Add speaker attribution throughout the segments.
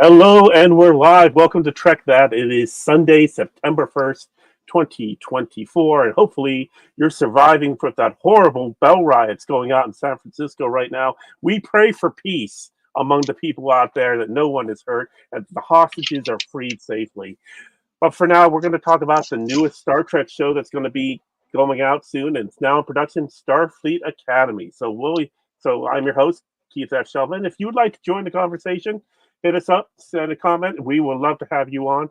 Speaker 1: Hello, and we're live. Welcome to Trek That. It is Sunday, September 1st, 2024, and hopefully you're surviving from that horrible bell riots going on in San Francisco right now. We pray for peace among the people out there, that no one is hurt, and the hostages are freed safely. But for now, we're going to talk about the newest Star Trek show that's going to be going out soon, and it's now in production, Starfleet Academy. So I'm your host, Keith F. Sheldon. If you would like to join the conversation, hit us up, send a comment. We would love to have you on.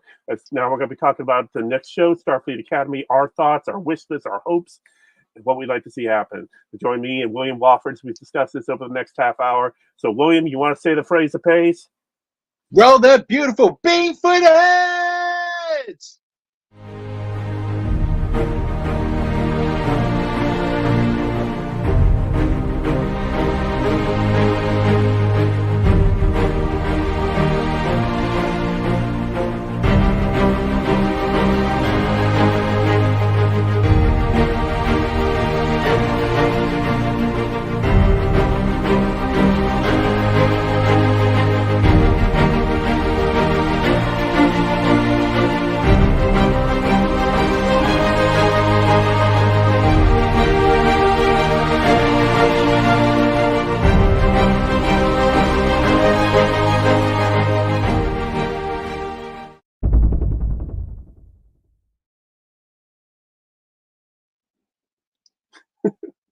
Speaker 1: Now we're going to be talking about the next show, Starfleet Academy, our thoughts, our wish lists, our hopes, and what we'd like to see happen. Join me and William Wofford. We discuss this over the next half hour. So, William, you want to say the phrase that pays?
Speaker 2: Roll that beautiful bean footage!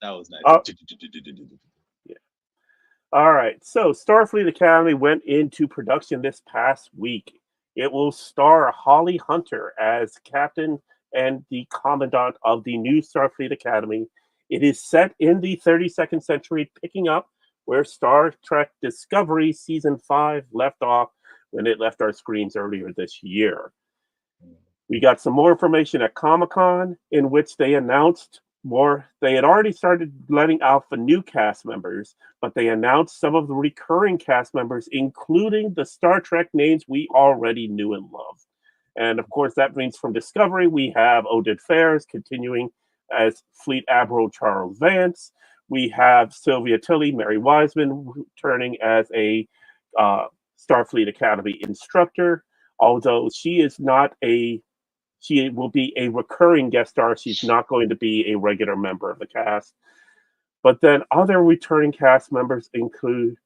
Speaker 2: That was nice.
Speaker 1: Yeah. All right. So, Starfleet Academy went into production this past week. It will star Holly Hunter as captain and the commandant of the new Starfleet Academy. It is set in the 32nd century, picking up where Star Trek Discovery Season 5 left off when it left our screens earlier this year. We got some more information at Comic-Con, in which they announced more. They had already started letting out the new cast members, but they announced some of the recurring cast members, including the Star Trek names we already knew and loved. And of course, that means from Discovery, we have Oded Fares continuing as Fleet Admiral Charles Vance. We have Sylvia Tilly, Mary Wiseman, returning as a Starfleet Academy instructor. Although she will be a recurring guest star. She's not going to be a regular member of the cast. But then other returning cast members include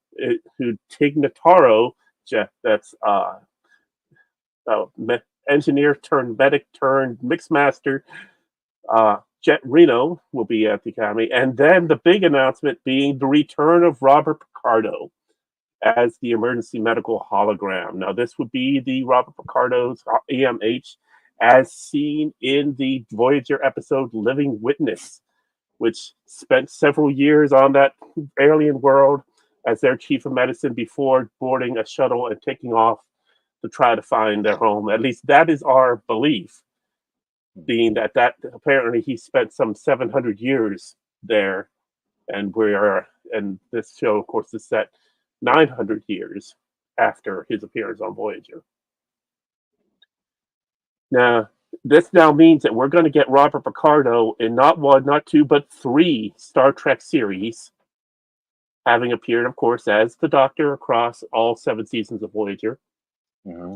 Speaker 1: Tig Notaro, that's engineer turned medic turned mixmaster. Jet Reno will be at the Academy. And then the big announcement being the return of Robert Picardo as the emergency medical hologram. Now, this would be the Robert Picardo's EMH as seen in the Voyager episode Living Witness, which spent several years on that alien world as their chief of medicine before boarding a shuttle and taking off to try to find their home. At least that is our belief, being that apparently he spent some 700 years there, and this show, of course, is set 900 years after his appearance on Voyager. Now, this now means that we're going to get Robert Picardo in not one, not two, but three Star Trek series, having appeared, of course, as the Doctor across all 7 seasons of Voyager.
Speaker 2: Mm-hmm.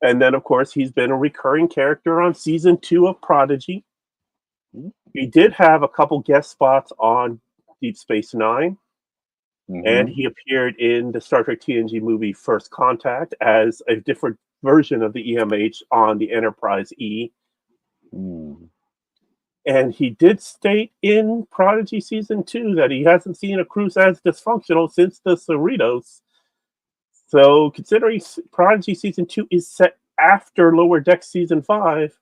Speaker 1: And then, of course, he's been a recurring character on season 2 of Prodigy. Mm-hmm. He did have a couple guest spots on Deep Space Nine. Mm-hmm. And he appeared in the Star Trek TNG movie First Contact as a different version of the EMH on the Enterprise E.
Speaker 2: Mm.
Speaker 1: And he did state in Prodigy Season 2 that he hasn't seen a crew as dysfunctional since the Cerritos. So, considering Prodigy Season 2 is set after Lower Decks Season 5,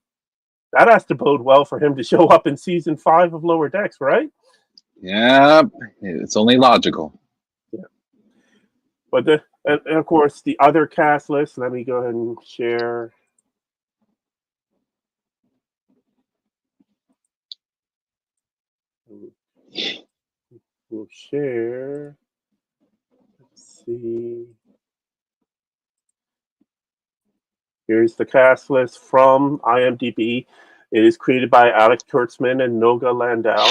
Speaker 1: that has to bode well for him to show up in Season 5 of Lower Decks, right?
Speaker 2: Yeah, it's only logical.
Speaker 1: Yeah. But and of course, the other cast list, let me go ahead and share. We'll share. Let's see. Here's the cast list from IMDb. It is created by Alex Kurtzman and Noga Landau.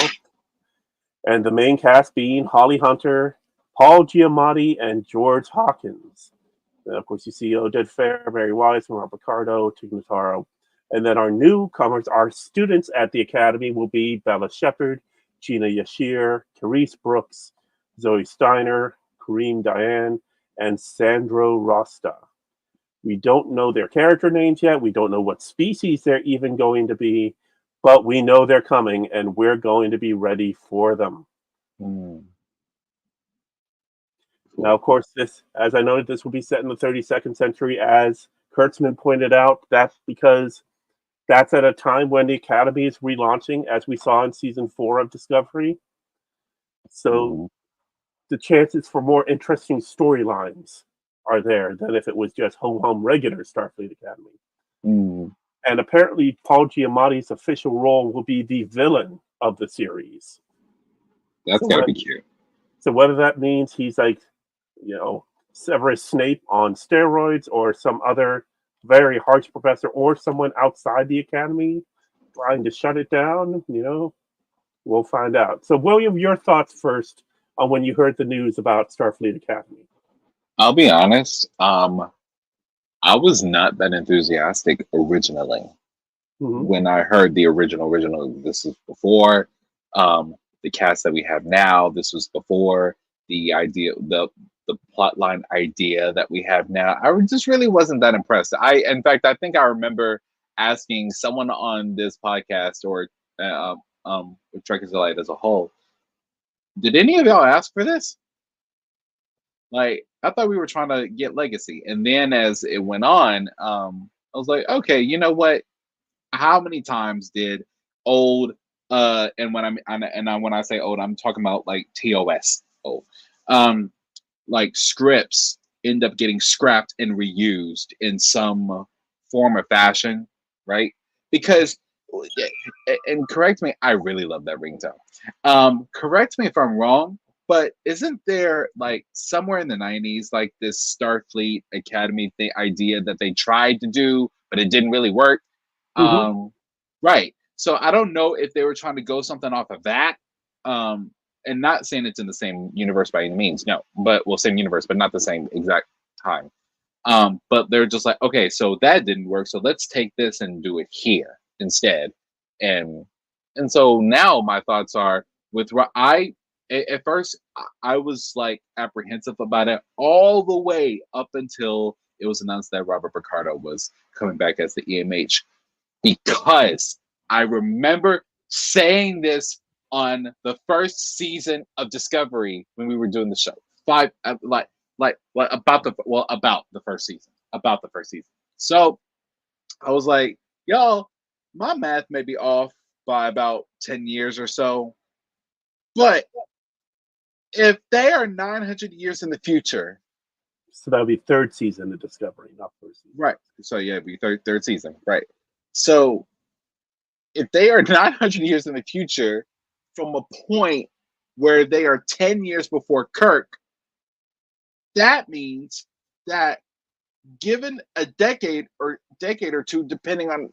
Speaker 1: And the main cast being Holly Hunter, Paul Giamatti, and George Hawkins. And of course, you see Oded Fair, Mary Wise, Rob Ricardo, Tignataro. And then our newcomers, our students at the Academy will be Bella Shepherd, Gina Yashir, Carice Brooks, Zoe Steiner, Kareem Diane, and Sandro Rosta. We don't know their character names yet. We don't know what species they're even going to be, but we know they're coming and we're going to be ready for them.
Speaker 2: Mm.
Speaker 1: Now, of course, this, as I noted, this will be set in the 32nd century, as Kurtzman pointed out. That's because that's at a time when the Academy is relaunching, as we saw in season 4 of Discovery. So
Speaker 2: Mhm.
Speaker 1: the chances for more interesting storylines are there than if it was just ho hum regular Starfleet Academy.
Speaker 2: Mm.
Speaker 1: And apparently, Paul Giamatti's official role will be the villain of the series.
Speaker 2: That's
Speaker 1: So,
Speaker 2: gotta be cute.
Speaker 1: so whether that means he's like, Severus Snape on steroids, or some other very harsh professor, or someone outside the Academy trying to shut it down, we'll find out. So, William, your thoughts first on when you heard the news about Starfleet Academy.
Speaker 2: I'll be honest. I was not that enthusiastic originally
Speaker 1: Hmm.
Speaker 2: when I heard the original. This is before the cast that we have now. This was before the idea, the plotline idea that we have now. Just really wasn't that impressed. In fact, I think I remember asking someone on this podcast or Trek is Light as a whole, did any of y'all ask for this? Like, I thought we were trying to get legacy. And then as it went on, I was like, okay, you know what? How many times did old and when I say old, I'm talking about like TOS old. Um like scripts end up getting scrapped and reused in some form or fashion, right? Because and correct me, I really love that ringtone. Correct me if I'm wrong, but isn't there like somewhere in the 90s like this Starfleet Academy idea that they tried to do, but it didn't really work?
Speaker 1: Hmm.
Speaker 2: Um, right. So I don't know if they were trying to go something off of that. Um, and not saying it's in the same universe by any means, no, but well, same universe, but not the same exact time. But they're just like, okay, so that didn't work, so let's take this and do it here instead. And and so now my thoughts are with at first I was like apprehensive about it all the way up until it was announced that Robert Picardo was coming back as the EMH, because I remember saying this on the first season of Discovery when we were doing the show. About the first season. About the first season. So I was like, y'all, my math may be off by about 10 years or so. But if they are 900 years in the future,
Speaker 1: So that would be third season of Discovery, not first season.
Speaker 2: right? So yeah, it'd be third season, right? So if they are 900 years in the future from a point where they are 10 years before Kirk, that means that given a decade or two, depending on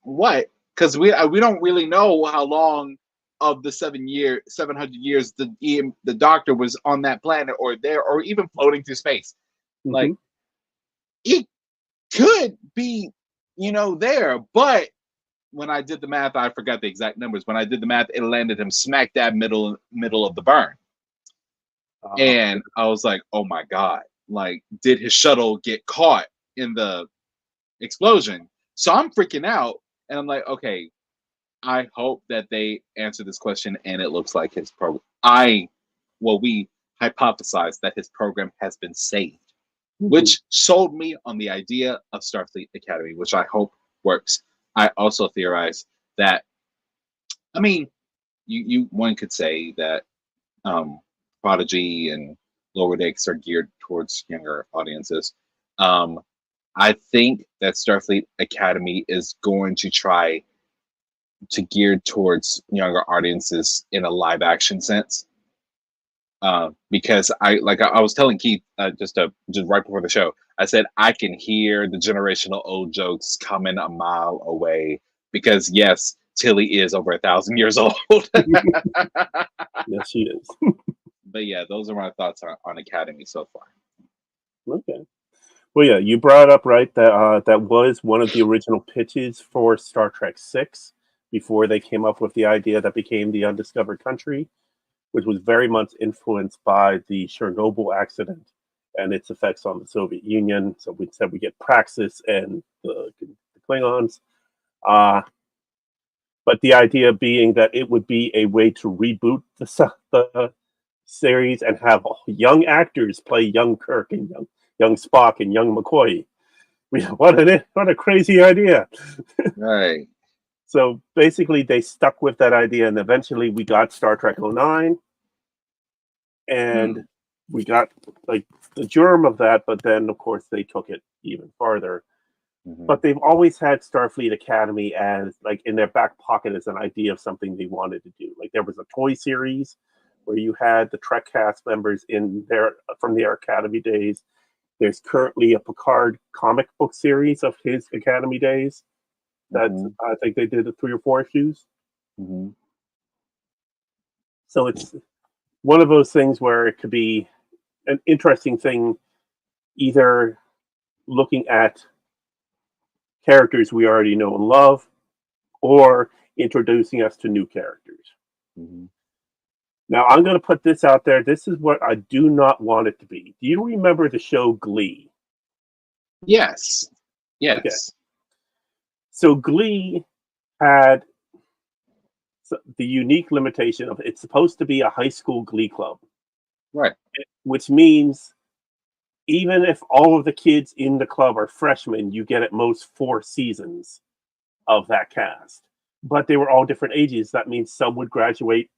Speaker 2: what, because we don't really know how long of the 700 years the Doctor was on that planet or there or even floating through space.
Speaker 1: Hmm.
Speaker 2: Like, it could be, there, but when I did the math, I forgot the exact numbers. When I did the math, it landed him smack dab middle of the burn. And I was like, oh my God. Like, did his shuttle get caught in the explosion? So I'm freaking out. And I'm like, okay, I hope that they answer this question. And it looks like his program, we hypothesized that his program has been saved, which sold me on the idea of Starfleet Academy, which I hope works. I also theorize that, I mean, one could say that Prodigy and Lower Decks are geared towards younger audiences. Um, I think that Starfleet Academy is going to try to gear towards younger audiences in a live action sense. Because I was telling Keith just right before the show, I said I can hear the generational old jokes coming a mile away, because yes, Tilly is over 1,000 years old.
Speaker 1: Yes, she is.
Speaker 2: But yeah, those are my thoughts on Academy so far.
Speaker 1: Okay. Well, yeah, you brought up right that that was one of the original pitches for Star Trek Six before they came up with the idea that became the Undiscovered Country, which was very much influenced by the Chernobyl accident and its effects on the Soviet Union. So we said we get Praxis and the Klingons. Uh, but the idea being that it would be a way to reboot the series and have young actors play young Kirk and young Spock and young McCoy. What a crazy idea!
Speaker 2: Right.
Speaker 1: So basically, they stuck with that idea, and eventually we got Star Trek '09, and
Speaker 2: Mm.
Speaker 1: we got like the germ of that. But then, of course, they took it even farther.
Speaker 2: Hmm.
Speaker 1: But they've always had Starfleet Academy as like in their back pocket as an idea of something they wanted to do. Like there was a toy series where you had the Trek cast members in their from their Academy days. There's currently a Picard comic book series of his Academy days that
Speaker 2: Hmm.
Speaker 1: I think they did the 3 or 4 issues.
Speaker 2: Hmm.
Speaker 1: So it's one of those things where it could be an interesting thing, either looking at characters we already know and love, or introducing us to new characters.
Speaker 2: Hmm.
Speaker 1: Now, I'm going to put this out there. This is what I do not want it to be. Do you remember the show Glee?
Speaker 2: Yes.
Speaker 1: Okay.
Speaker 2: Yes.
Speaker 1: So, Glee had the unique limitation of it's supposed to be a high school glee club,
Speaker 2: Right.
Speaker 1: which means even if all of the kids in the club are freshmen, you get at most 4 seasons of that cast. But they were all different ages. That means some would graduate,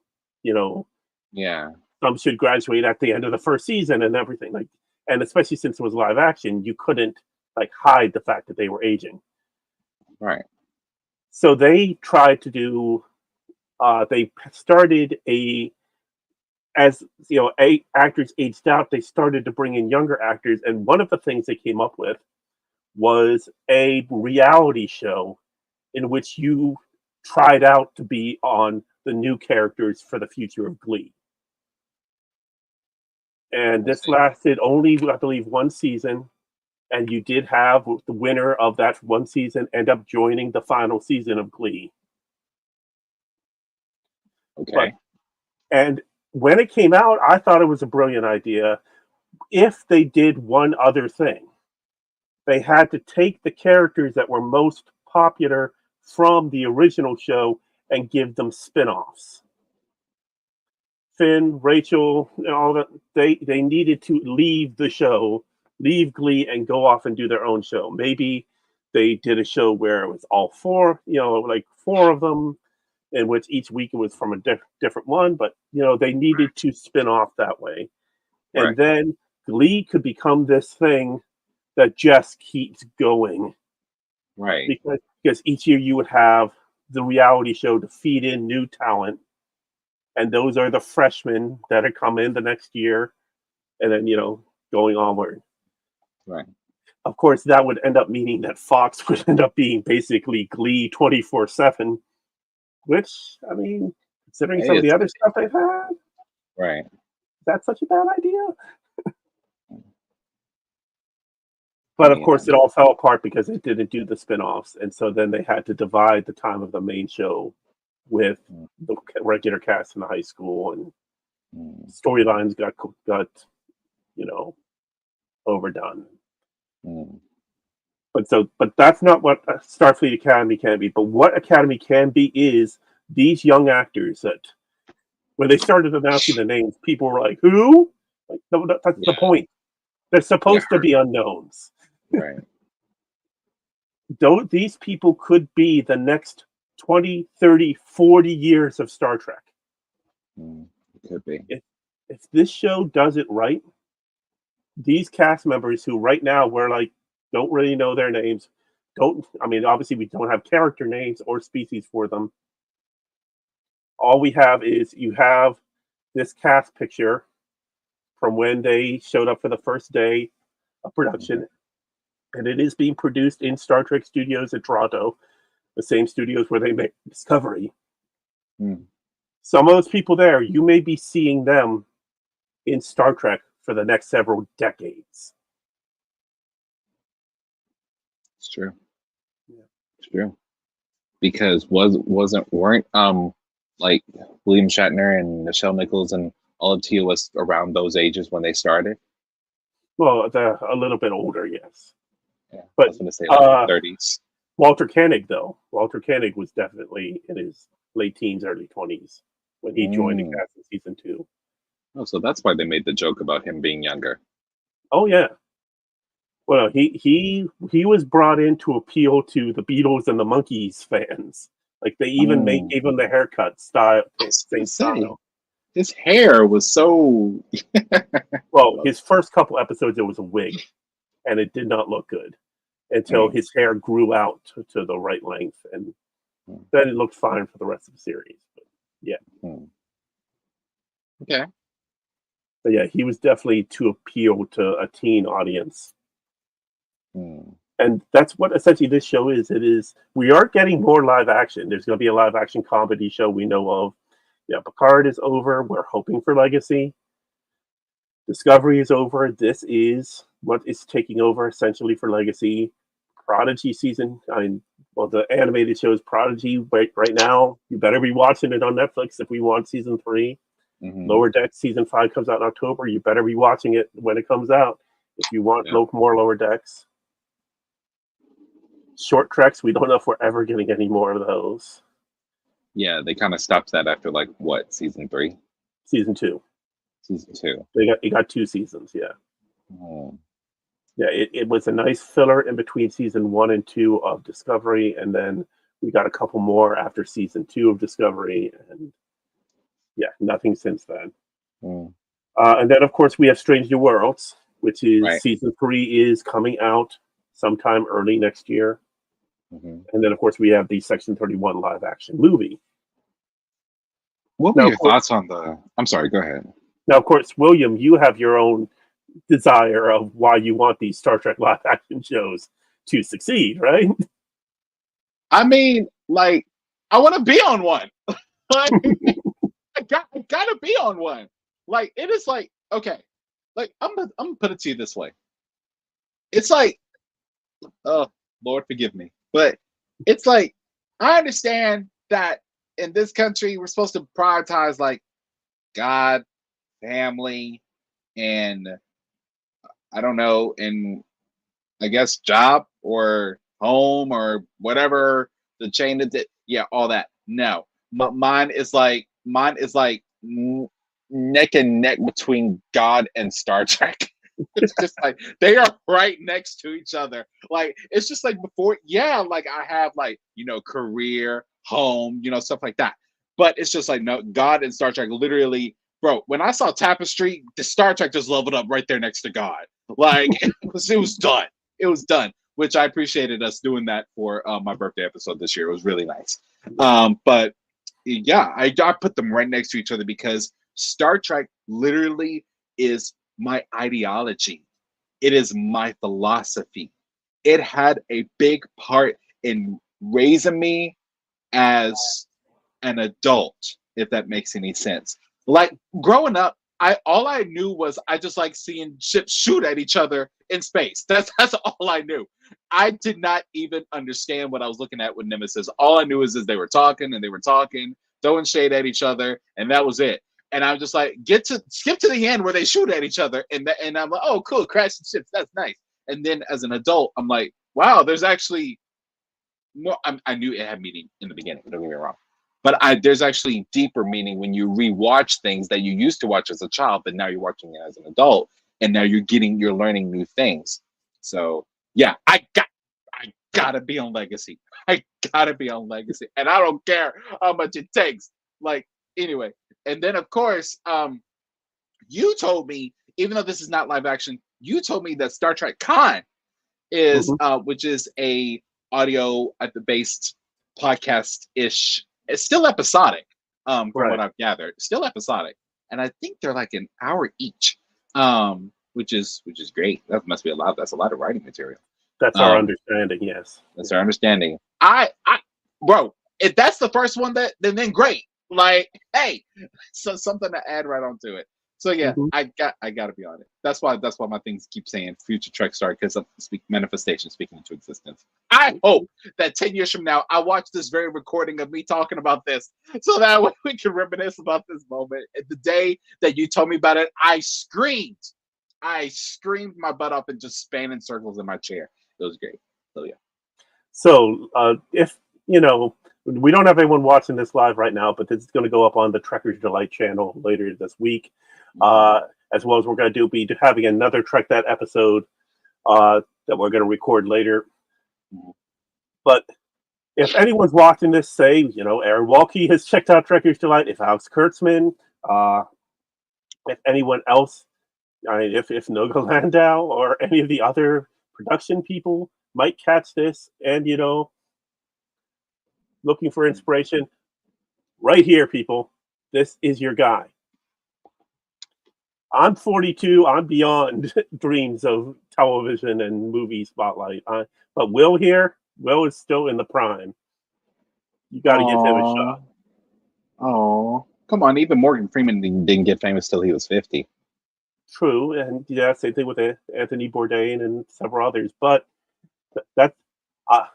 Speaker 1: you know,
Speaker 2: Yeah.
Speaker 1: some should graduate at the end of the first season and everything. Like, and especially since it was live action, you couldn't like hide the fact that they were aging.
Speaker 2: Right.
Speaker 1: So they tried to do. They started as actors aged out. They started to bring in younger actors, and one of the things they came up with was a reality show in which you tried out to be on the new characters for the future of Glee. And
Speaker 2: I
Speaker 1: this
Speaker 2: see.
Speaker 1: lasted only, I believe, 1 season. And you did have the winner of that 1 season end up joining the final season of Glee. But
Speaker 2: Okay.
Speaker 1: and when it came out, I thought it was a brilliant idea. If they did one other thing, they had to take the characters that were most popular from the original show and give them spin-offs. Finn, Rachel, all that they needed to leave the show, leave Glee, and go off and do their own show. Maybe they did a show where it was all four, like four of them, in which each week it was from a different one. But they needed to spin off that way, and
Speaker 2: Right.
Speaker 1: then Glee could become this thing that just keeps going
Speaker 2: Right.
Speaker 1: because each year you would have the reality show to feed in new talent, and those are the freshmen that had come in the next year, and then going onward.
Speaker 2: Right.
Speaker 1: Of course, that would end up meaning that Fox would end up being basically Glee 24/7, which I mean, considering some of the
Speaker 2: It's
Speaker 1: other stuff they've had,
Speaker 2: right.
Speaker 1: is that such a bad idea?
Speaker 2: I
Speaker 1: But of
Speaker 2: mean,
Speaker 1: course, it all fell apart because they didn't do the spin-offs, and so then they had to divide the time of the main show with
Speaker 2: mm,
Speaker 1: the regular cast in the high school, and
Speaker 2: mm,
Speaker 1: storylines got you know overdone.
Speaker 2: mm.
Speaker 1: But that's not what Starfleet Academy can be. But what Academy can be is these young actors that when they started announcing the names, people were like, "Who?" Like, no, that's the
Speaker 2: Yeah.
Speaker 1: point. They're
Speaker 2: Yeah.
Speaker 1: supposed to be unknowns.
Speaker 2: Right.
Speaker 1: Though these people could be the next 20, 30, 40 years of Star Trek.
Speaker 2: Mm. It could be.
Speaker 1: If if this show does it right, these cast members who right now we're like don't really know their names, don't I mean obviously we don't have character names or species for them. All we have is you have this cast picture from when they showed up for the first day of
Speaker 2: Mhm.
Speaker 1: production, and it is being produced in Star Trek Studios in Toronto, the same studios where they make Discovery.
Speaker 2: Mm.
Speaker 1: Some of those people there, you may be seeing them in Star Trek for the next several decades.
Speaker 2: It's true.
Speaker 1: Yeah.
Speaker 2: It's true. Because weren't like William Shatner and Nichelle Nichols and all of TOS around those ages when they started?
Speaker 1: Well, they're a little bit older, yes.
Speaker 2: Yeah, I
Speaker 1: But
Speaker 2: was gonna say like
Speaker 1: uh,
Speaker 2: 30s.
Speaker 1: Walter Koenig, though, Walter Koenig was definitely in his late teens, early 20s when he joined the
Speaker 2: Mm.
Speaker 1: cast in season 2.
Speaker 2: Oh, so that's why they made the joke about him being younger.
Speaker 1: Oh yeah. Well, he was brought in to appeal to the Beatles and the Monkees fans. Like they even
Speaker 2: Mm.
Speaker 1: gave him the haircut style,
Speaker 2: I was gonna
Speaker 1: same
Speaker 2: say
Speaker 1: style.
Speaker 2: his hair was so.
Speaker 1: Well, his first couple episodes it was a wig, and it did not look good until
Speaker 2: Mm.
Speaker 1: his hair grew out to the right length, and then it looked fine for the rest of the series. But yeah,
Speaker 2: Mm. Okay.
Speaker 1: but yeah, he was definitely to appeal to a teen audience,
Speaker 2: Mm.
Speaker 1: and that's what essentially this show is. It is we are getting more live action. There's going to be a live action comedy show we know of. Yeah, Picard is over. We're hoping for Legacy. Discovery is over. This is what is taking over essentially for Legacy. Prodigy season. I mean, well, the animated show is Prodigy right now. You better be watching it on Netflix if we want season 3.
Speaker 2: Mm-hmm.
Speaker 1: Lower Decks season 5 comes out in October. You better be watching it when it comes out if you want
Speaker 2: Yeah.
Speaker 1: more Lower Decks. Short treks, we don't know if we're ever getting any more of those.
Speaker 2: Yeah, they kind of stopped that after like what, season 3?
Speaker 1: Season 2.
Speaker 2: Season 2.
Speaker 1: It got 2 seasons, yeah.
Speaker 2: Oh.
Speaker 1: Yeah, it was a nice filler in between season 1 and 2 of Discovery, and then we got a couple more after season 2 of Discovery, and yeah, nothing since then.
Speaker 2: Mm.
Speaker 1: And then, of course, we have Strange New Worlds, which is
Speaker 2: Right.
Speaker 1: season 3 is coming out sometime early next year.
Speaker 2: Mm-hmm.
Speaker 1: And then, of course, we have the Section 31 live action movie.
Speaker 2: What were
Speaker 1: Now, of
Speaker 2: your
Speaker 1: course,
Speaker 2: thoughts on the? I'm sorry. Go ahead.
Speaker 1: William, you have your own desire of why you want these Star Trek live action shows to succeed, right?
Speaker 2: I mean, like, I want to be on one. Like, I gotta be on one. Like, it is like, okay, like I'm gonna put it to you this way. It's like, oh Lord, forgive me, but it's like I understand that in this country we're supposed to prioritize like God, family, and I don't know, and I guess job or home or whatever the chain is. Yeah, all that. No, mine is like neck and neck between God and Star Trek. It's just like they are right next to each other. Like it's just like before, yeah, like I have like career, home, stuff like that. But it's just like no, God and Star Trek literally, bro. When I saw Tapestry, the Star Trek just leveled up right there next to God. Like it was done. It was done, which I appreciated us doing that for my birthday episode this year. It was really nice. But yeah, I put them right next to each other because Star Trek literally is my ideology. It is my philosophy. It had a big part in raising me as an adult, if that makes any sense. Like growing up, I all I knew was I just like seeing ships shoot at each other in space. That's all I knew. I did not even understand what I was looking at with Nemesis. All I knew is they were talking and they were talking, throwing shade at each other, and that was it. And I'm just like, skip to the end where they shoot at each other, and I'm like, oh, cool, crashing ships, that's nice. And then as an adult, I'm like, wow, there's actually more. I knew it had meaning in the beginning. Don't get me wrong, but there's actually deeper meaning when you rewatch things that you used to watch as a child, but now you're watching it as an adult, and now you're learning new things. So yeah, I gotta be on Legacy. I gotta be on Legacy, and I don't care how much it takes. Like anyway, and then of course, you told me, even though this is not live action, you told me that Star Trek Con is,
Speaker 1: Mm-hmm.
Speaker 2: which is a audio at the based podcast ish. It's still episodic, from what
Speaker 1: Right.
Speaker 2: I've gathered. Still episodic, and I think they're like an hour each, which is great. That must be a lot. That's a lot of writing material.
Speaker 1: That's our
Speaker 2: Um,
Speaker 1: understanding, yes.
Speaker 2: that's our understanding. Bro, if that's the first one, then great. Like, hey, so something to add right onto it. So yeah,
Speaker 1: Mhm.
Speaker 2: I gotta be on it. That's why my things keep saying future Trek star, because of manifestation speaking into existence. I hope that 10 years from now I watch this very recording of me talking about this, so that way we can reminisce about this moment. And the day that you told me about it, I screamed my butt up and just span in circles in my chair. It was great. So yeah.
Speaker 1: So, if you know, we don't have anyone watching this live right now, but this is going to go up on the Trekkers Delight channel later this week,
Speaker 2: Mhm.
Speaker 1: as well as we're going to be having another Trek That episode that we're going to record later.
Speaker 2: Mhm.
Speaker 1: But if anyone's watching this, say, Aaron Walke has checked out Trekkers Delight, if Alex Kurtzman, uh, if anyone else, if Noga Landau or any of the other production people might catch this and, looking for inspiration, right here, people. This is your guy. I'm 42. I'm beyond dreams of television and movie spotlight. But Will is still in the prime. You got to give him a shot.
Speaker 2: Oh, oh, come on! Even Morgan Freeman didn't get famous till he was 50.
Speaker 1: True, and yeah, same thing with Anthony Bourdain and several others. But that, uh,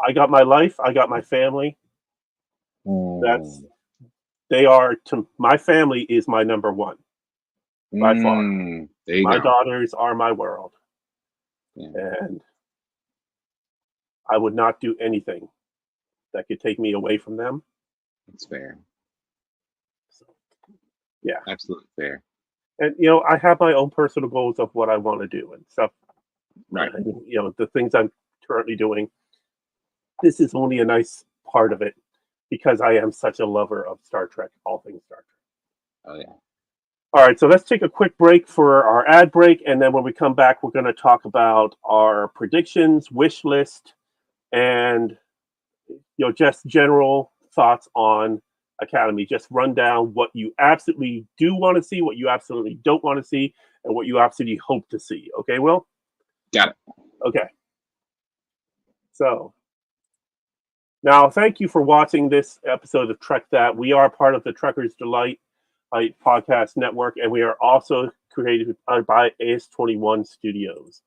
Speaker 1: I got my life. I got my family. That's
Speaker 2: Mm.
Speaker 1: they are to my family is my number one by far.
Speaker 2: There you
Speaker 1: My
Speaker 2: go.
Speaker 1: daughters are my world,
Speaker 2: Yeah,
Speaker 1: and I would not do anything that could take me away from them.
Speaker 2: that's fair.
Speaker 1: So, yeah,
Speaker 2: Absolutely fair.
Speaker 1: and I have my own personal goals of what I want to do and stuff.
Speaker 2: Right.
Speaker 1: And, the things I'm currently doing. This is only a nice part of it because I am such a lover of Star Trek, all things Star Trek.
Speaker 2: Oh yeah.
Speaker 1: All right, so let's take a quick break for our ad break, and then when we come back, we're going to talk about our predictions, wish list, and just general thoughts on Academy. Just run down what you absolutely do want to see, what you absolutely don't want to see, and what you absolutely hope to see. Okay, Will?
Speaker 2: Got it.
Speaker 1: Okay. So now, thank you for watching this episode of Trek That. We are part of the Trekkers Delight podcast network, and we are also created by AS21 Studios.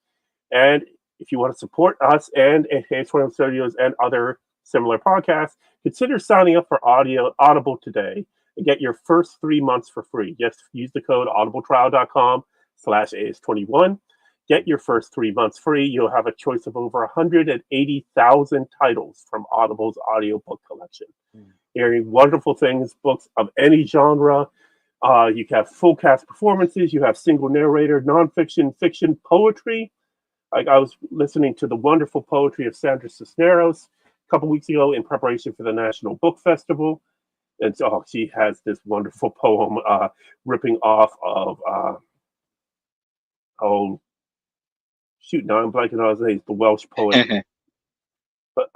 Speaker 1: And if you want to support us and AS21 Studios and other similar podcasts, consider signing up for Audible today and get your first 3 months for free. Just use the code audibletrial.com/AS21. Get your first 3 months free. You'll have a choice of over 180,000 titles from Audible's audiobook collection. Hearing wonderful things, books of any genre. You have full cast performances. You have single narrator, nonfiction, fiction, poetry. Like I was listening to the wonderful poetry of Sandra Cisneros a couple weeks ago in preparation for the National Book Festival. And so she has this wonderful poem ripping off of, oh, shoot, now I'm blanking on his name, the Welsh poet. But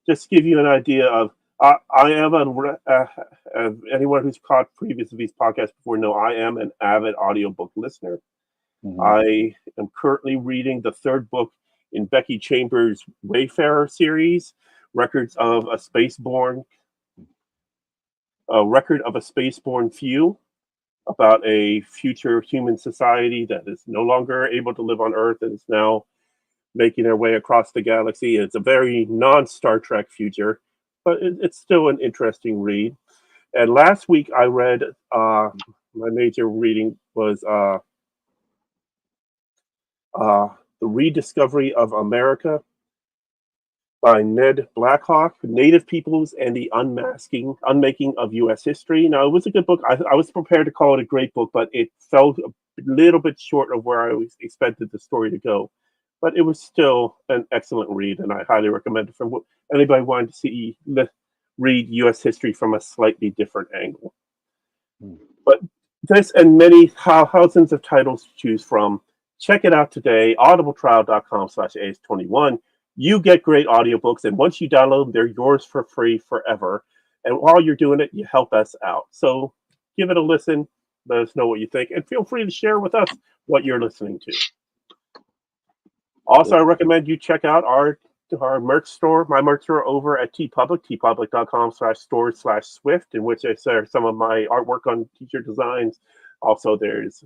Speaker 1: just to give you an idea of, I am anyone who's caught previous of these podcasts before know I am an avid audiobook listener.
Speaker 2: Mhm.
Speaker 1: I am currently reading the third book in Becky Chambers' Wayfarer series, Records of a Spaceborne, a Record of a Spaceborne Few, about a future human society that is no longer able to live on Earth and is now making their way across the galaxy. It's a very non-Star Trek future, but it's still an interesting read. And last week I read, my major reading was The Rediscovery of America by Ned Blackhawk, Native Peoples and the Unmaking of U.S. History. Now, it was a good book. I was prepared to call it a great book, but it fell a little bit short of where I expected the story to go. But it was still an excellent read, and I highly recommend it for anybody wanting to read U.S. history from a slightly different angle. But this and many thousands of titles to choose from. Check it out today, audibletrial.com/AS21. You get great audiobooks, and once you download them, they're yours for free forever. And while you're doing it, you help us out. So give it a listen. Let us know what you think, and feel free to share with us what you're listening to. Also, I recommend you check out our our merch store, my merch store over at TeePublic, tpublic.com/store/Swift, in which I share some of my artwork on t-shirt designs. Also, there's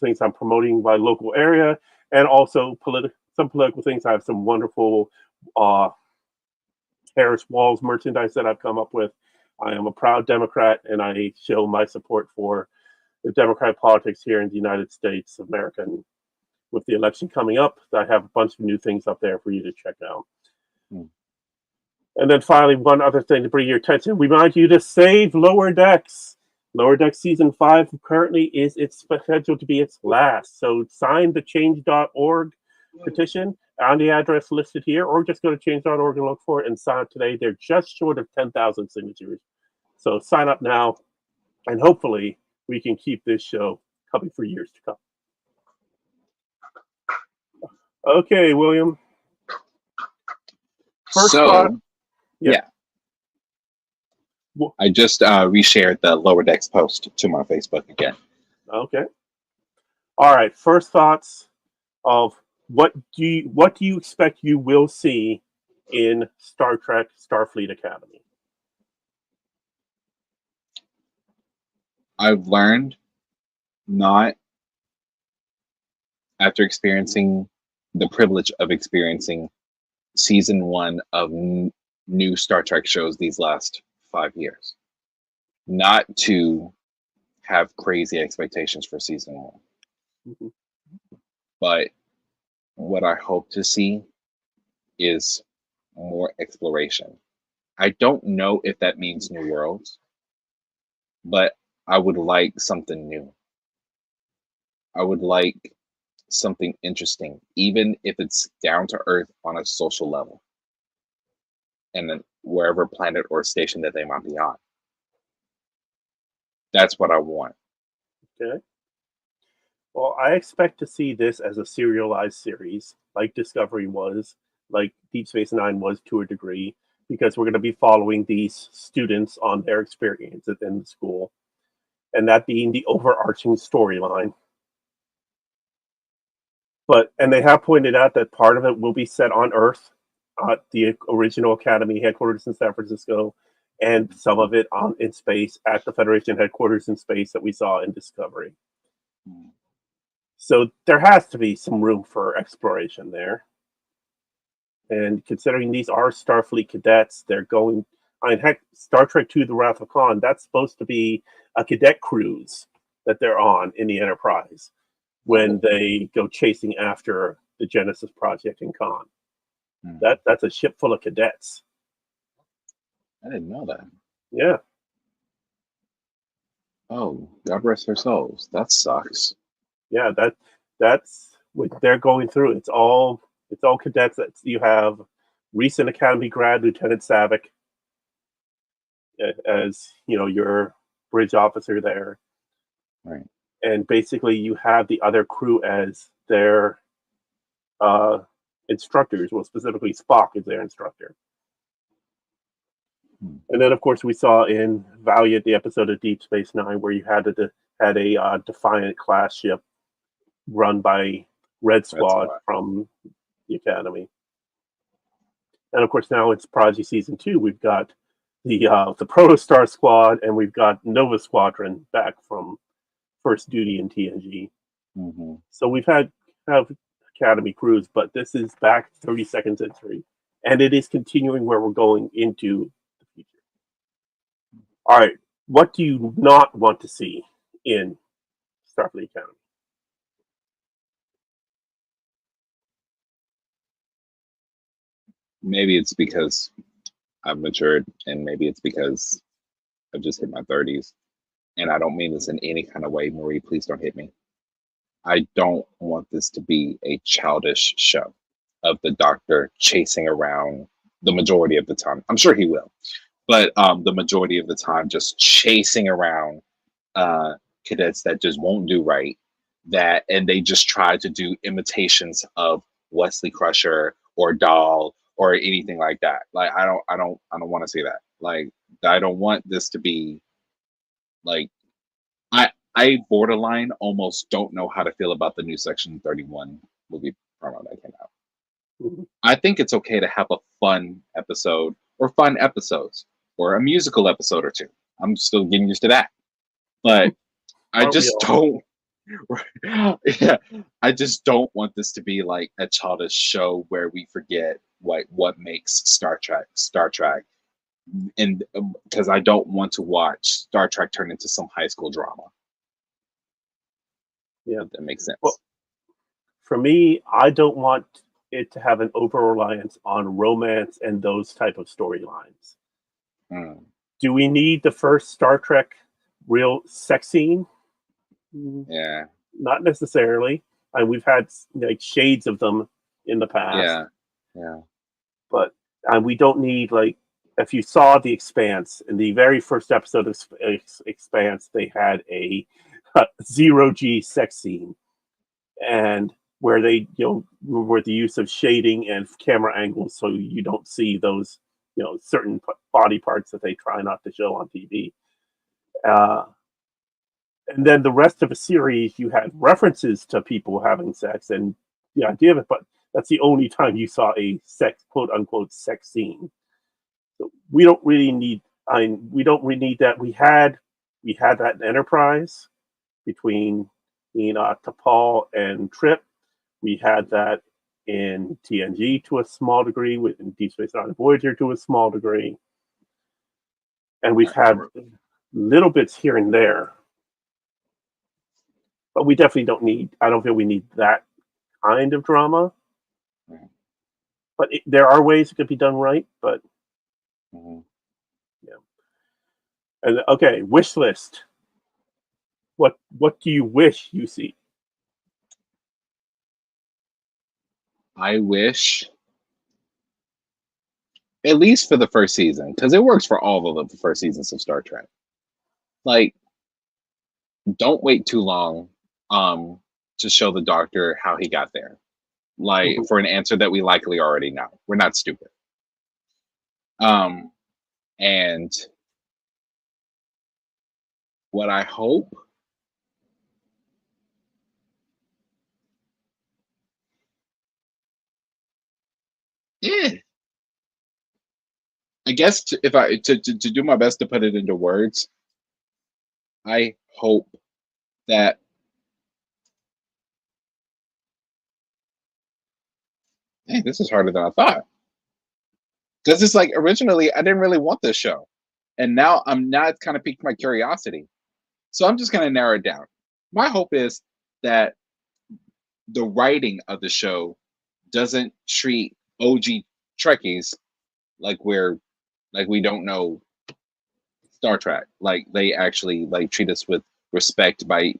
Speaker 1: things I'm promoting by local area, and also some political things. I have some wonderful uh, Harris Walls merchandise that I've come up with. I am a proud Democrat, and I show my support for the Democratic politics here in the United States of America. And with the election coming up, I have a bunch of new things up there for you to check out.
Speaker 2: Hmm.
Speaker 1: And then finally, one other thing to bring your attention, we remind you to save Lower Decks. Lower Decks Season 5 currently is it's scheduled to be its last. So sign the change.org petition on the address listed here, or just go to change.org and look for it and sign up today. They're just short of 10,000 signatures. So sign up now, and hopefully we can keep this show coming for years to come. Okay, William. First thought.
Speaker 2: Yeah. I just reshared the Lower Decks post to my Facebook again.
Speaker 1: Okay. All right. First thoughts of what do you expect you will see in Star Trek Starfleet Academy?
Speaker 2: I've learned not after experiencing the privilege of experiencing season 1 of new Star Trek shows these last 5 years, not to have crazy expectations for season 1.
Speaker 1: Mm-hmm.
Speaker 2: But what I hope to see is more exploration. I don't know if that means new worlds, but I would like something new. I would like something interesting, even if it's down to earth on a social level, and then wherever planet or station that they might be on. That's what I want.
Speaker 1: Okay. Well, I expect to see this as a serialized series, like Discovery was, like Deep Space Nine was to a degree, because we're going to be following these students on their experience in the school, and that being the overarching storyline. And they have pointed out that part of it will be set on Earth, the original Academy headquarters in San Francisco, and some of it in space at the Federation headquarters in space that we saw in Discovery. So there has to be some room for exploration there. And considering these are Starfleet cadets, they're going. I mean, heck, Star Trek II: The Wrath of Khan, that's supposed to be a cadet cruise that they're on in the Enterprise when they go chasing after the Genesis Project in Khan. That's a ship full of cadets.
Speaker 2: I didn't know that.
Speaker 1: Yeah.
Speaker 2: Oh, God rest their souls. That sucks.
Speaker 1: Yeah, that's what they're going through. It's all cadets. You have recent Academy grad Lieutenant Savick as your bridge officer there,
Speaker 2: right?
Speaker 1: And basically you have the other crew as their instructors. Well, specifically Spock is their instructor. And then, of course, we saw in Valiant the episode of Deep Space Nine where you had a Defiant class ship run by Red Squad from the Academy. And of course, now it's Prodigy Season 2. We've got the Protostar Squad, and we've got Nova Squadron back from first duty in TNG.
Speaker 2: Mm-hmm.
Speaker 1: So we've have Academy crews, but this is back 32nd century, and it is continuing where we're going into the future. All right, what do you not want to see in Starfleet Academy?
Speaker 2: Maybe it's because I've matured, and maybe it's because I've just hit my 30s. And I don't mean this in any kind of way, Marie, please don't hit me. I don't want this to be a childish show of the Doctor chasing around the majority of the time. I'm sure he will, but the majority of the time just chasing around cadets that just won't do right, and they just try to do imitations of Wesley Crusher or Dahl or anything like that. Like I don't want to see that. Like I don't want this to be like I borderline almost don't know how to feel about the new Section 31 movie promo that came out. I think it's okay to have a fun episode or fun episodes or a musical episode or two. I'm still getting used to that. But I
Speaker 1: Aren't we
Speaker 2: just
Speaker 1: all?
Speaker 2: don't yeah, I just don't want this to be like a childish show where we forget what makes Star Trek, and because I don't want to watch Star Trek turn into some high school drama.
Speaker 1: Yeah.
Speaker 2: If that makes
Speaker 1: Well,
Speaker 2: sense.
Speaker 1: for me, I don't want it to have an over reliance on romance and those type of storylines.
Speaker 2: Mm,
Speaker 1: Do we need the first Star Trek real sex scene? Mm,
Speaker 2: yeah,
Speaker 1: not necessarily. And we've had like shades of them in the past,
Speaker 2: yeah, yeah.
Speaker 1: but we don't need like if you saw the Expanse in the very first episode of Expanse, they had a zero G sex scene, and where they where the use of shading and camera angles so you don't see those certain body parts that they try not to show on TV. Uh, and then the rest of the series, you had references to people having sex and the idea of it, but that's the only time you saw a sex quote unquote sex scene. So we don't really need. We don't really need that. We had that in Enterprise between T'Pol and Trip. We had that in TNG to a small degree, in Deep Space Nine and Voyager to a small degree, and we've
Speaker 2: Right.
Speaker 1: had little bits here and there. But we definitely don't need. I don't feel we need that kind of drama.
Speaker 2: Right.
Speaker 1: But there are ways it could be done right. But
Speaker 2: Mhm.
Speaker 1: yeah. And okay, wish list. What do you wish you see?
Speaker 2: I wish, at least for the first season, because it works for all of the first seasons of Star Trek. Like, don't wait too long um to show the Doctor how he got there. Like
Speaker 1: Mhm.
Speaker 2: for an answer that we likely already know. We're not stupid. Um and what I hope, yeah, I guess if I to do my best to put it into words, I hope that hey, this is harder than I thought. Because it's like originally I didn't really want this show. And now it's kind of piqued my curiosity. So I'm just gonna narrow it down. My hope is that the writing of the show doesn't treat OG Trekkies like we don't know Star Trek. Like they actually like treat us with respect by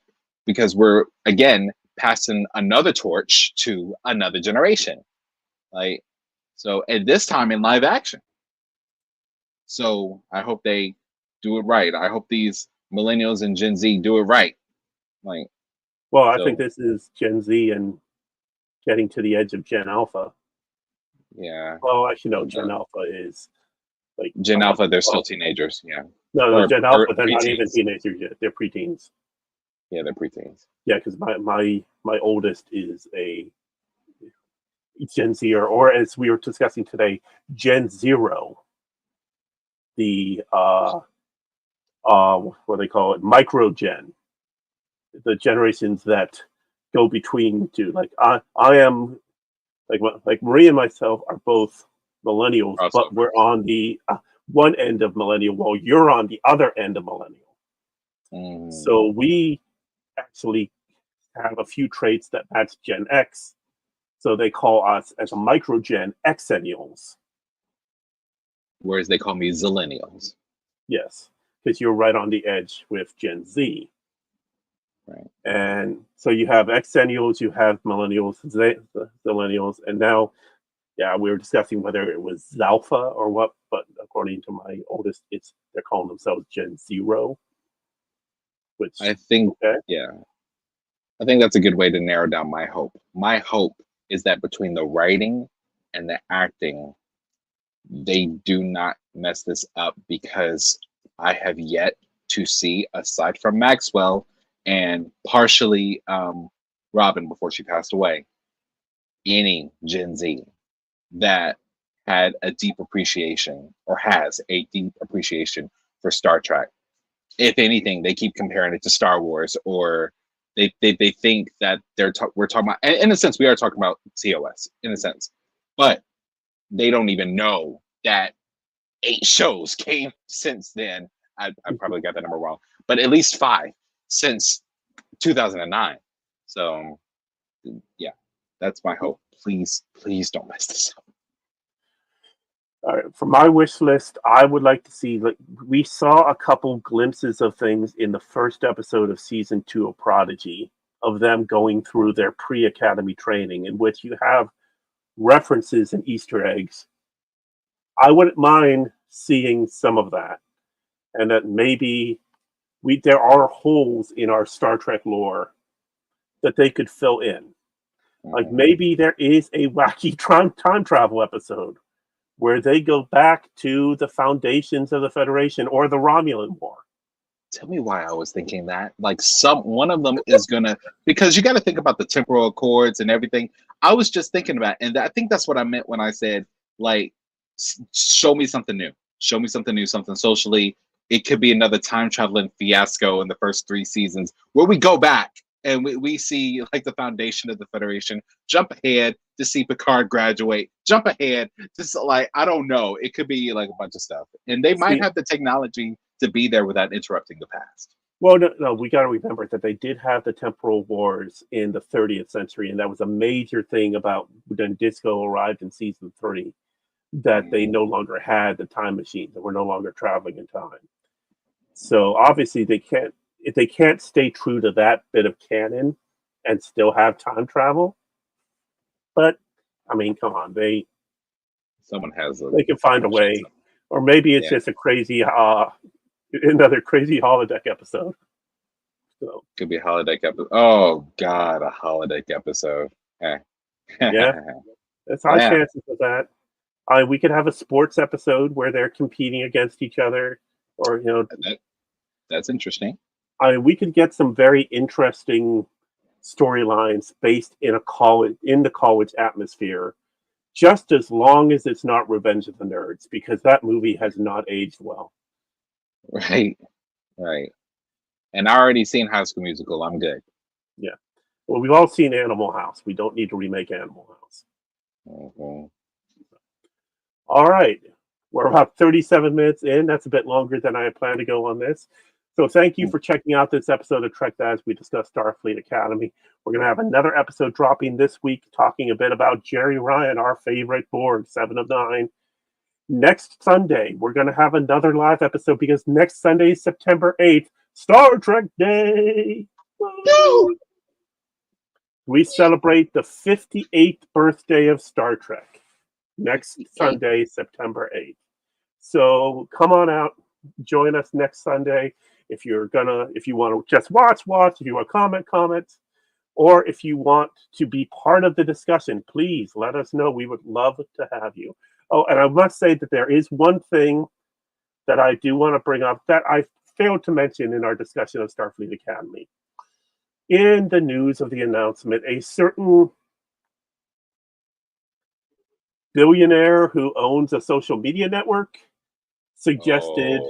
Speaker 2: because we're again passing another torch to another generation. Like so at this time in live action. So I hope they do it right. I hope these millennials and Gen Z do it right. Like
Speaker 1: Well, I think
Speaker 2: so
Speaker 1: this is Gen Z and getting to the edge of Gen Alpha.
Speaker 2: yeah.
Speaker 1: Well, actually, no. Gen
Speaker 2: Uh,
Speaker 1: Alpha is like
Speaker 2: Gen
Speaker 1: about
Speaker 2: Alpha, they're still
Speaker 1: 12.
Speaker 2: teenagers, yeah.
Speaker 1: No,
Speaker 2: Or
Speaker 1: Gen Alpha, they're not even
Speaker 2: preteens.
Speaker 1: teenagers yet. They're preteens.
Speaker 2: Yeah, they're preteens.
Speaker 1: Yeah, because my oldest is a Gen Z, or as we were discussing today, Gen Zero, the what they call it, micro gen, the generations that go between two. Like I am like Marie and myself are both millennials, but we're
Speaker 2: Crossovers.
Speaker 1: on the one end of millennial, while you're on the other end of millennial.
Speaker 2: Mm.
Speaker 1: So we actually have a few traits that match Gen X. So they call us as a microgen Xennials.
Speaker 2: Whereas they call me Zillennials.
Speaker 1: Yes, because you're right on the edge with Gen Z.
Speaker 2: Right.
Speaker 1: And so you have Xennials, you have millennials, millennials, and now, yeah, we were discussing whether it was Zalpha or what, but according to my oldest, they're calling themselves Gen Zero, which
Speaker 2: I think,
Speaker 1: okay,
Speaker 2: yeah, I think that's a good way to narrow down my hope. My hope is that between the writing and the acting, they do not mess this up because I have yet to see, aside from Maxwell and partially Robin before she passed away, any Gen Z. that had a deep appreciation or has a deep appreciation for Star Trek. If anything, they keep comparing it to Star Wars, or they think that we're talking about. And in a sense, we are talking about COS in a sense, but they don't even know that 8 shows came since then. I probably got that number wrong, but at least 5 since 2009. So yeah, that's my hope. Please, please don't mess this up.
Speaker 1: All right, for my wish list, I would like to see. Like, we saw a couple glimpses of things in the first episode of season 2 of Prodigy, of them going through their pre-academy training, in which you have references and Easter eggs. I wouldn't mind seeing some of that, and that maybe there are holes in our Star Trek lore that they could fill in. Like, maybe there is a wacky time travel episode where they go back to the foundations of the Federation or the Romulan War.
Speaker 2: Tell me why I was thinking that. Like one of them is gonna, because you got to think about the temporal accords and everything. I was just thinking about, and I think that's what I meant when I said, like, show me something new. Show me something new, something socially. It could be another time traveling fiasco in the first 3 seasons where we go back and we see like the foundation of the Federation. Jump ahead to see Picard graduate. Jump ahead, just like, I don't know. It could be like a bunch of stuff, and they might have the technology to be there without interrupting the past.
Speaker 1: Well, no, we got to remember that they did have the temporal wars in the 30th century, and that was a major thing about when Disco arrived in season 3, that they no longer had the time machine, that we're no longer traveling in time. So obviously they can't stay true to that bit of canon and still have time travel. But I mean, come on, they can find a way, or maybe it's just a crazy another crazy holodeck episode. So
Speaker 2: could be a holodeck episode. Oh God, a holodeck episode.
Speaker 1: Yeah, there's high chances of that. We could have a sports episode where they're competing against each other, or
Speaker 2: that's interesting.
Speaker 1: We could get some very interesting storylines based in the college atmosphere, just as long as it's not Revenge of the Nerds, because that movie has not aged well.
Speaker 2: Right. And I already seen High School Musical. I'm good.
Speaker 1: Yeah. Well, we've all seen Animal House. We don't need to remake Animal House.
Speaker 2: Mm-hmm.
Speaker 1: All right. We're about 37 minutes in. That's a bit longer than I had planned to go on this. So thank you for checking out this episode of Trek as we discuss Starfleet Academy. We're going to have another episode dropping this week talking a bit about Jerry Ryan, our favorite Borg, 7 of 9. Next Sunday, we're going to have another live episode because next Sunday, September 8th, Star Trek Day. Woo! We celebrate the 58th birthday of Star Trek next Sunday, September 8th. So come on out, join us next Sunday. If you want to just watch. If you want to comment. Or if you want to be part of the discussion, please let us know. We would love to have you. Oh, and I must say that there is one thing that I do want to bring up that I failed to mention in our discussion of Starfleet Academy. In the news of the announcement, a certain billionaire who owns a social media network suggested,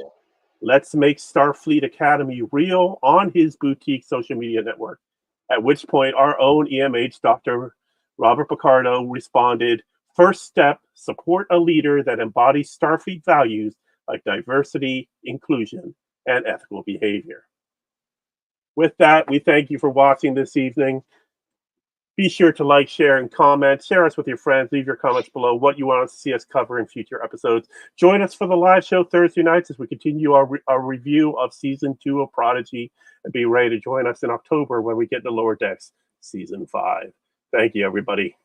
Speaker 1: let's make Starfleet Academy real on his boutique social media network. At which point, our own EMH, Dr. Robert Picardo, responded, first step, support a leader that embodies Starfleet values like diversity, inclusion, and ethical behavior. With that, we thank you for watching this evening. Be sure to like, share, and comment. Share us with your friends. Leave your comments below what you want to see us cover in future episodes. Join us for the live show Thursday nights as we continue our review of Season 2 of Prodigy. And be ready to join us in October when we get to Lower Decks Season 5. Thank you, everybody.